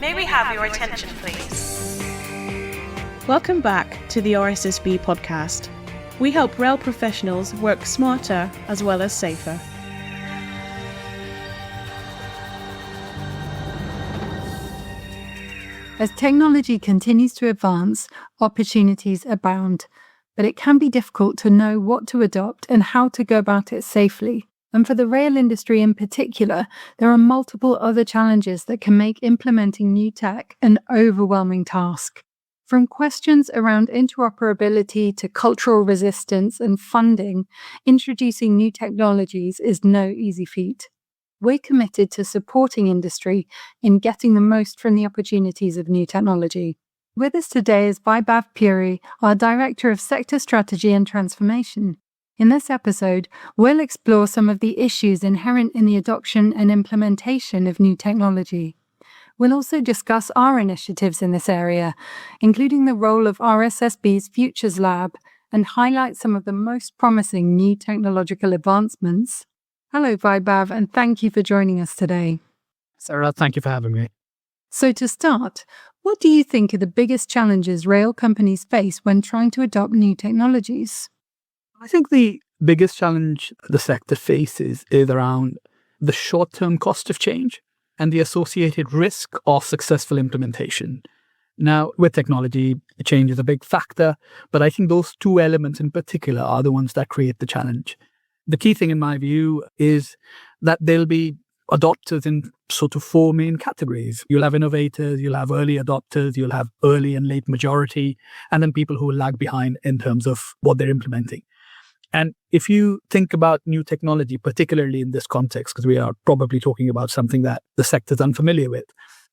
May we have your attention, please? Welcome back to the RSSB podcast. We help rail professionals work smarter as well as safer. As technology continues to advance, opportunities abound, but it can be difficult to know what to adopt and how to go about it safely. And for the rail industry in particular, there are multiple other challenges that can make implementing new tech an overwhelming task. From questions around interoperability to cultural resistance and funding, introducing new technologies is no easy feat. We're committed to supporting industry in getting the most from the opportunities of new technology. With us today is Vaibhav Puri, our Director of Sector Strategy and Transformation. In this episode, we'll explore some of the issues inherent in the adoption and implementation of new technology. We'll also discuss our initiatives in this area, including the role of RSSB's Futures Lab, and highlight some of the most promising new technological advancements. Hello, Vaibhav, and thank you for joining us today. Sarah, thank you for having me. So to start, what do you think are the biggest challenges rail companies face when trying to adopt new technologies? I think the biggest challenge the sector faces is around the short-term cost of change and the associated risk of successful implementation. Now, with technology, change is a big factor, but I think those two elements in particular are the ones that create the challenge. The key thing in my view is that there'll be adopters in sort of four main categories. You'll have innovators, you'll have early adopters, you'll have early and late majority, and then people who lag behind in terms of what they're implementing. And if you think about new technology, particularly in this context, because we are probably talking about something that the sector is unfamiliar with,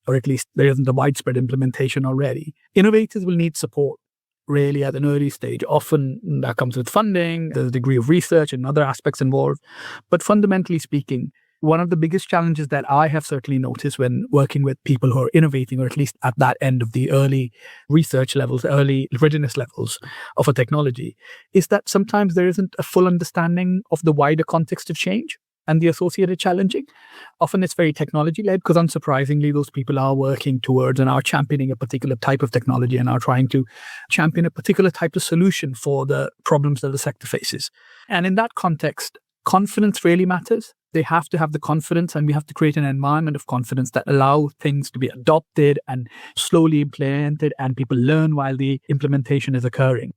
or at least there isn't a widespread implementation already, innovators will need support really at an early stage. Often that comes with funding, there's a degree of research and other aspects involved. But fundamentally speaking, one of the biggest challenges that I have certainly noticed when working with people who are innovating, or at least at that end of the early research levels, early readiness levels of a technology, is that sometimes there isn't a full understanding of the wider context of change and the associated challenging. Often it's very technology-led because unsurprisingly, those people are working towards and are championing a particular type of technology and are trying to champion a particular type of solution for the problems that the sector faces. And in that context, confidence really matters. They have to have the confidence, and we have to create an environment of confidence that allow things to be adopted and slowly implemented, and people learn while the implementation is occurring.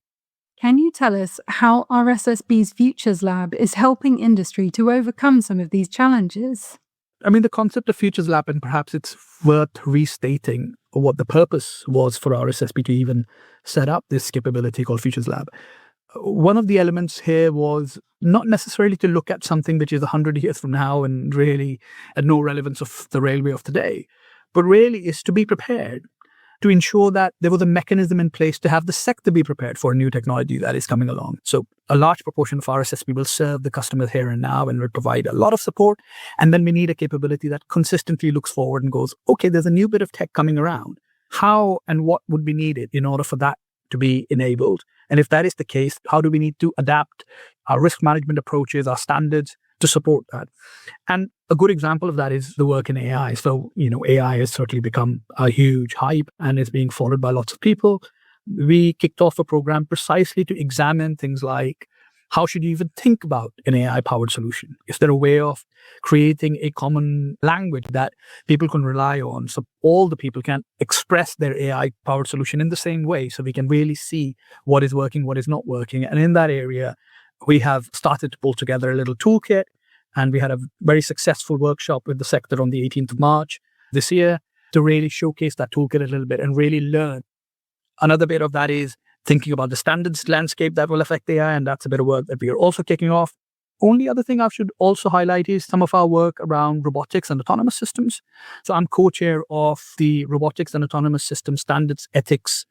Can you tell us how RSSB's Futures Lab is helping industry to overcome some of these challenges? I mean, the concept of Futures Lab, and perhaps it's worth restating what the purpose was for RSSB to even set up this capability called Futures Lab. One of the elements here was not necessarily to look at something which is 100 years from now and really had no relevance of the railway of today, but really is to be prepared, to ensure that there was a mechanism in place to have the sector be prepared for a new technology that is coming along. So a large proportion of RSSB will serve the customers here and now and will provide a lot of support. And then we need a capability that consistently looks forward and goes, okay, there's a new bit of tech coming around. How and what would be needed in order for that to be enabled? And if that is the case, how do we need to adapt our risk management approaches, our standards to support that? And a good example of that is the work in AI. So, AI has certainly become a huge hype and is being followed by lots of people. We kicked off a program precisely to examine things like, how should you even think about an AI-powered solution? Is there a way of creating a common language that people can rely on so all the people can express their AI-powered solution in the same way so we can really see what is working, what is not working? And in that area, we have started to pull together a little toolkit, and we had a very successful workshop with the sector on the 18th of March this year to really showcase that toolkit a little bit and really learn. Another bit of that is thinking about the standards landscape that will affect AI, and that's a bit of work that we are also kicking off. Only other thing I should also highlight is some of our work around robotics and autonomous systems. So I'm co-chair of the Robotics and Autonomous Systems Standards, Ethics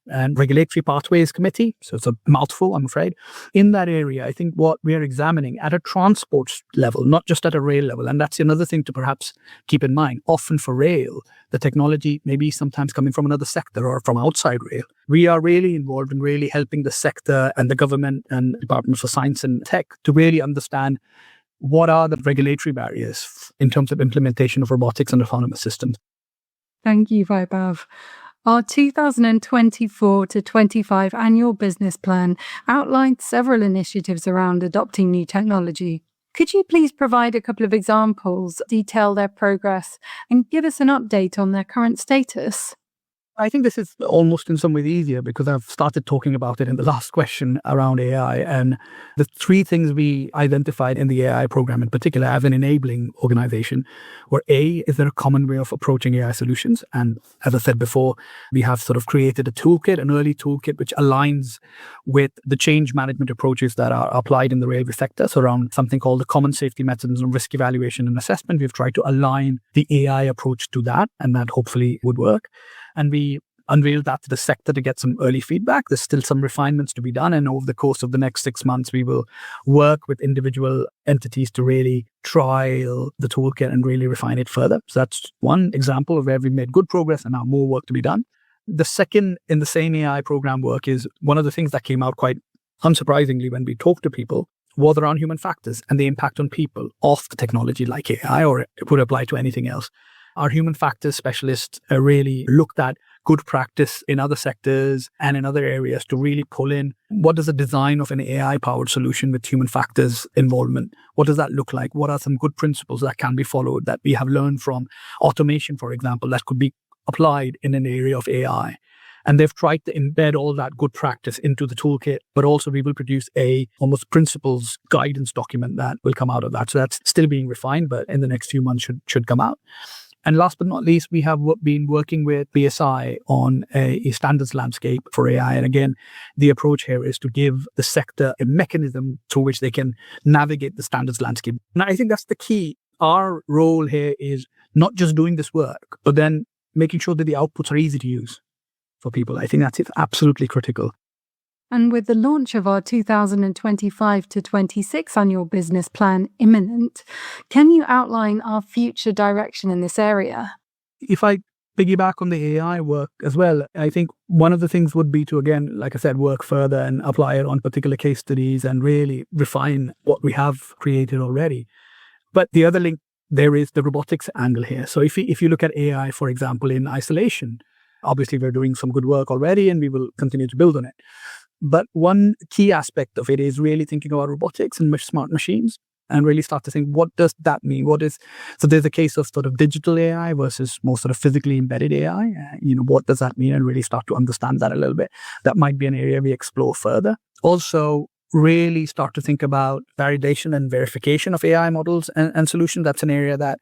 and Regulatory Pathways Committee. So it's a mouthful, I'm afraid. In that area, I think what we are examining at a transport level, not just at a rail level, and that's another thing to perhaps keep in mind. Often for rail, the technology may be sometimes coming from another sector or from outside rail. We are really involved in really helping the sector and the government and Department for Science and Tech to really understand what are the regulatory barriers in terms of implementation of robotics and autonomous systems. Thank you, Vaibhav. Our 2024 to 25 annual business plan outlined several initiatives around adopting new technology. Could you please provide a couple of examples, detail their progress, and give us an update on their current status? I think this is almost in some ways easier because I've started talking about it in the last question around AI. And the three things we identified in the AI program in particular as an enabling organization were A, is there a common way of approaching AI solutions? And as I said before, we have sort of created a toolkit, an early toolkit, which aligns with the change management approaches that are applied in the railway sector. So around something called the common safety methods and risk evaluation and assessment, we've tried to align the AI approach to that, and that hopefully would work. And we unveiled that to the sector to get some early feedback. There's still some refinements to be done. And over the course of the next 6 months, we will work with individual entities to really trial the toolkit and really refine it further. So that's one example of where we've made good progress and now more work to be done. The second in the same AI program work is one of the things that came out quite unsurprisingly when we talked to people was around human factors and the impact on people of the technology like AI, or it would apply to anything else. Our human factors specialists really looked at good practice in other sectors and in other areas to really pull in what does the design of an AI-powered solution with human factors involvement, what does that look like? What are some good principles that can be followed that we have learned from automation, for example, that could be applied in an area of AI? And they've tried to embed all that good practice into the toolkit, but also we will produce a almost principles guidance document that will come out of that. So that's still being refined, but in the next few months should come out. And last but not least, we have been working with BSI on a standards landscape for AI. And again, the approach here is to give the sector a mechanism through which they can navigate the standards landscape. And I think that's the key. Our role here is not just doing this work, but then making sure that the outputs are easy to use for people. I think that's absolutely critical. And with the launch of our 2025 to 26 annual business plan imminent, can you outline our future direction in this area? If I piggyback on the AI work as well, I think one of the things would be to, again, like I said, work further and apply it on particular case studies and really refine what we have created already. But the other link there is the robotics angle here. So if you look at AI, for example, in isolation, obviously we're doing some good work already and we will continue to build on it. But one key aspect of it is really thinking about robotics and smart machines and really start to think, what does that mean? So there's a case of sort of digital AI versus more sort of physically embedded AI. What does that mean? And really start to understand that a little bit. That might be an area we explore further. Also, really start to think about validation and verification of AI models and solutions. That's an area that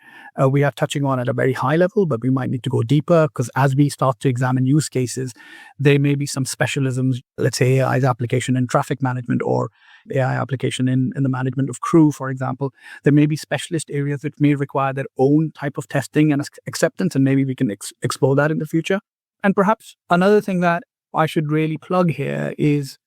we are touching on at a very high level, but we might need to go deeper because as we start to examine use cases, there may be some specialisms, let's say AI's application in traffic management or AI application in the management of crew, for example. There may be specialist areas which may require their own type of testing and acceptance, and maybe we can explore that in the future. And perhaps another thing that I should really plug here is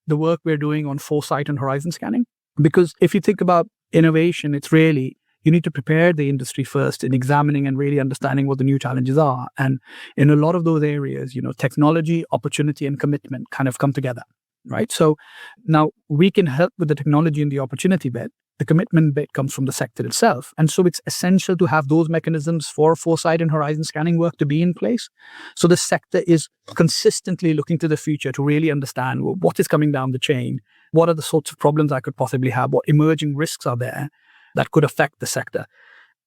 the work we're doing on foresight and horizon scanning. Because if you think about innovation, it's really, you need to prepare the industry first in examining and really understanding what the new challenges are. And in a lot of those areas, technology, opportunity, and commitment kind of come together, right? So now we can help with the technology and the opportunity bit. The commitment bit comes from the sector itself. And so it's essential to have those mechanisms for foresight and horizon scanning work to be in place. So the sector is consistently looking to the future to really understand what is coming down the chain, what are the sorts of problems I could possibly have, what emerging risks are there that could affect the sector.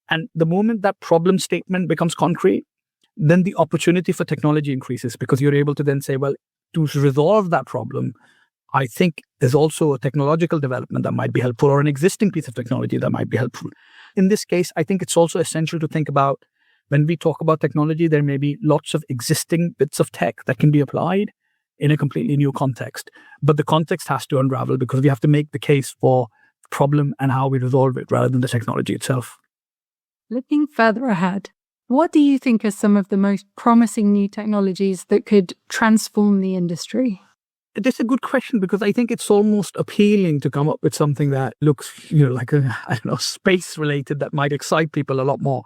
And the moment that problem statement becomes concrete, then the opportunity for technology increases because you're able to then say, well, to resolve that problem, I think there's also a technological development that might be helpful or an existing piece of technology that might be helpful. In this case, I think it's also essential to think about when we talk about technology, there may be lots of existing bits of tech that can be applied in a completely new context. But the context has to unravel because we have to make the case for the problem and how we resolve it rather than the technology itself. Looking further ahead, what do you think are some of the most promising new technologies that could transform the industry? That's a good question because I think it's almost appealing to come up with something that looks, like space related that might excite people a lot more.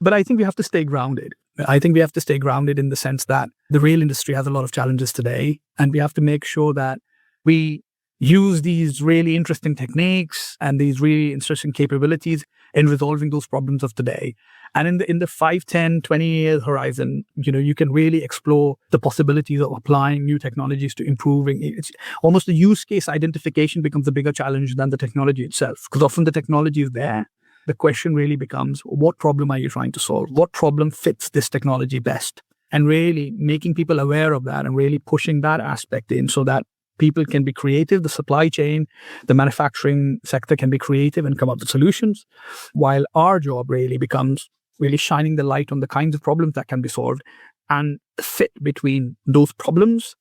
But I think we have to stay grounded. I think we have to stay grounded in the sense that the rail industry has a lot of challenges today, and we have to make sure that we use these really interesting techniques and these really interesting capabilities in resolving those problems of today. And in the 5, 10, 20-year horizon, you can really explore the possibilities of applying new technologies to improving. It's almost the use case identification becomes a bigger challenge than the technology itself, because often the technology is there. The question really becomes, what problem are you trying to solve? What problem fits this technology best? And really making people aware of that and really pushing that aspect in so that people can be creative. The supply chain, the manufacturing sector can be creative and come up with solutions, while our job really becomes really shining the light on the kinds of problems that can be solved and the fit between those problems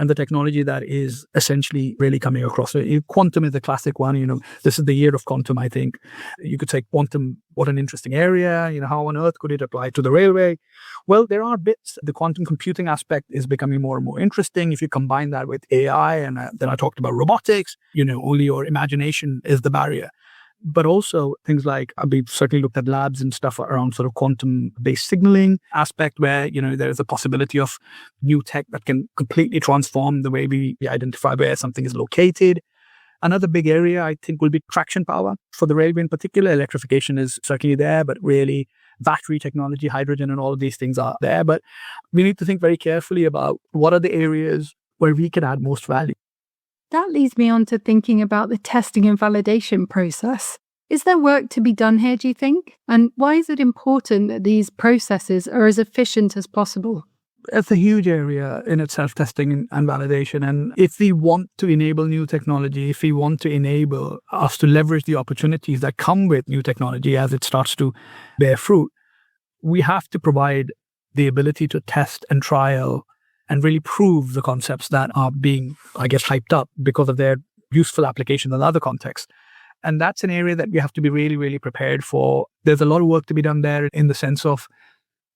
and the technology that is essentially really coming across. So quantum is the classic one. This is the year of quantum, I think. You could say quantum, what an interesting area. How on earth could it apply to the railway? Well, there are bits. The quantum computing aspect is becoming more and more interesting. If you combine that with AI, and then I talked about robotics, only your imagination is the barrier. But also things like, we've certainly looked at labs and stuff around sort of quantum-based signaling aspect where, there's a possibility of new tech that can completely transform the way we identify where something is located. Another big area, I think, will be traction power. For the railway in particular, electrification is certainly there, but really battery technology, hydrogen and all of these things are there. But we need to think very carefully about what are the areas where we can add most value. That leads me on to thinking about the testing and validation process. Is there work to be done here, do you think? And why is it important that these processes are as efficient as possible? It's a huge area in itself, testing and validation. And if we want to enable new technology, if we want to enable us to leverage the opportunities that come with new technology as it starts to bear fruit, we have to provide the ability to test and trial and really prove the concepts that are being, hyped up because of their useful application in other contexts. And that's an area that we have to be really, really prepared for. There's a lot of work to be done there in the sense of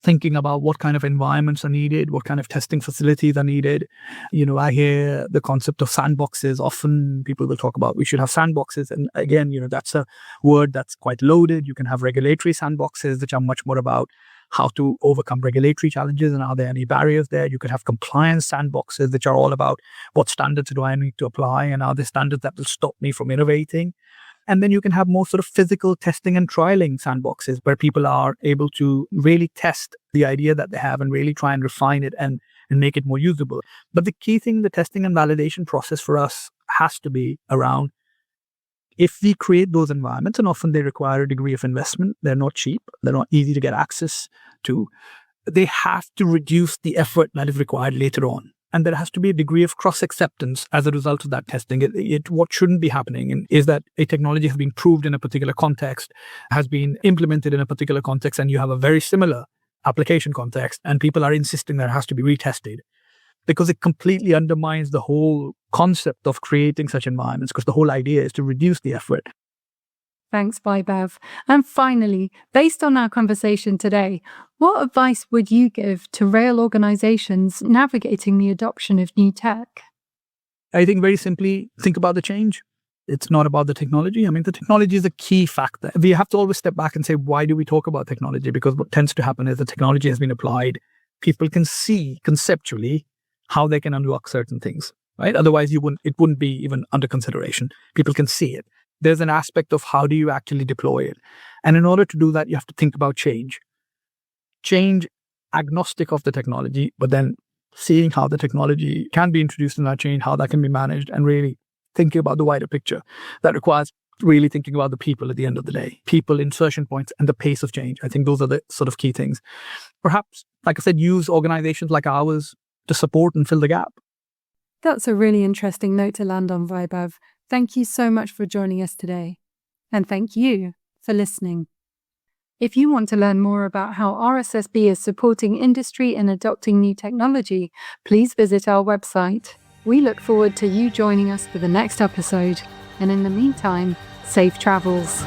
thinking about what kind of environments are needed, what kind of testing facilities are needed. I hear the concept of sandboxes. Often people will talk about we should have sandboxes. And again, that's a word that's quite loaded. You can have regulatory sandboxes, which are much more about how to overcome regulatory challenges and are there any barriers there. You could have compliance sandboxes, which are all about what standards do I need to apply and are there standards that will stop me from innovating. And then you can have more sort of physical testing and trialing sandboxes where people are able to really test the idea that they have and really try and refine it and make it more usable. But the key thing, the testing and validation process for us has to be around if we create those environments, and often they require a degree of investment, they're not cheap, they're not easy to get access to, they have to reduce the effort that is required later on. And there has to be a degree of cross-acceptance as a result of that testing. What shouldn't be happening is that a technology has been proved in a particular context, has been implemented in a particular context, and you have a very similar application context, and people are insisting that it has to be retested, because it completely undermines the whole concept of creating such environments, because the whole idea is to reduce the effort. Thanks, Vaibhav. And finally, based on our conversation today, what advice would you give to rail organizations navigating the adoption of new tech? I think very simply, think about the change. It's not about the technology. The technology is a key factor. We have to always step back and say, why do we talk about technology? Because what tends to happen is the technology has been applied. People can see conceptually how they can unlock certain things, right? Otherwise, it wouldn't be even under consideration. People can see it. There's an aspect of how do you actually deploy it. And in order to do that, you have to think about change. Change agnostic of the technology, but then seeing how the technology can be introduced in that change, how that can be managed, and really thinking about the wider picture. That requires really thinking about the people at the end of the day, people, insertion points, and the pace of change. I think those are the sort of key things. Perhaps, like I said, use organizations like ours to support and fill the gap. That's a really interesting note to land on, Vaibhav. Thank you so much for joining us today. And thank you for listening. If you want to learn more about how RSSB is supporting industry in adopting new technology, please visit our website. We look forward to you joining us for the next episode. And in the meantime, safe travels.